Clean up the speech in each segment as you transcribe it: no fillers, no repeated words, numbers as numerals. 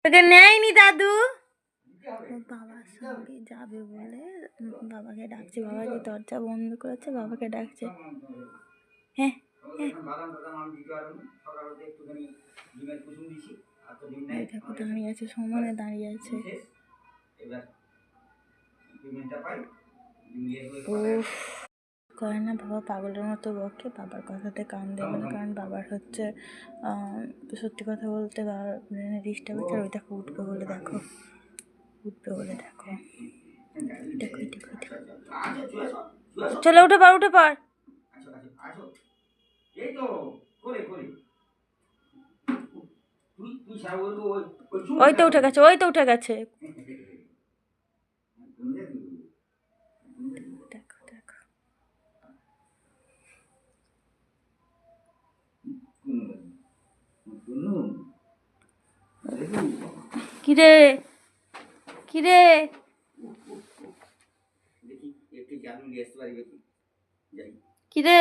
তোকে নেয়নি দাদু। বাবার সঙ্গে যাবে বলে বাবাকে ডাকছে, বাবাকে দরজা বন্ধ করেছে, বাবাকে ডাকছে। হ্যাঁ দেখো দাঁড়িয়ে আছে, সমানে দাঁড়িয়ে আছে। করে না বাবা পাগলের মতো বকে, বাবার কথাতে কান দেবে না, কারণ বাবার হচ্ছে সত্যি কথা বলতে বাবার ব্রেনে ডিস্টার্ব হচ্ছে। আর ওই দেখো উঠবে বলে, দেখো উঠবে বলে, দেখো দেখো দেখো দেখো, চলো উঠে পার, উঠে পার। ওই তো উঠে গেছে, ওই তো উঠে গেছে। দেখো দেখো কিরে কিরে, কিরে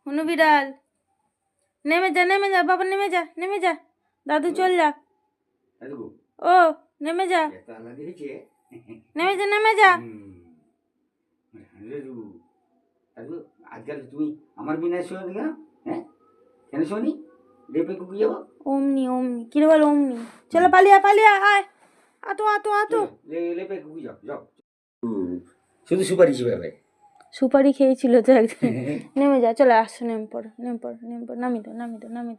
হনু বিড়াল, নেমে যা নেমে যা বাবা, নেমে যা নেমে যা, দাদু চল যা। ও নেমে যা নেমে যা নেমে যা। আজকাল তুমি আমার বিনা শোনি না? হ্যাঁ কেন শোনি? লেপে কুকি যাবো অমনি অমনি কিরে বল, অমনি চলো পালিয়া পালিয়া আয়, আতো আতো আতো। লেপে কুকি যাও যাও। শুধু সুপারি চিবাবে। সুপারি খেয়েছিল তো একদিন। নেমে যা, চলে আসছো, নেমে পড়ো নেমে পড়ো নেমে পড়ো, নামি দাও নামি দাও নামি দাও।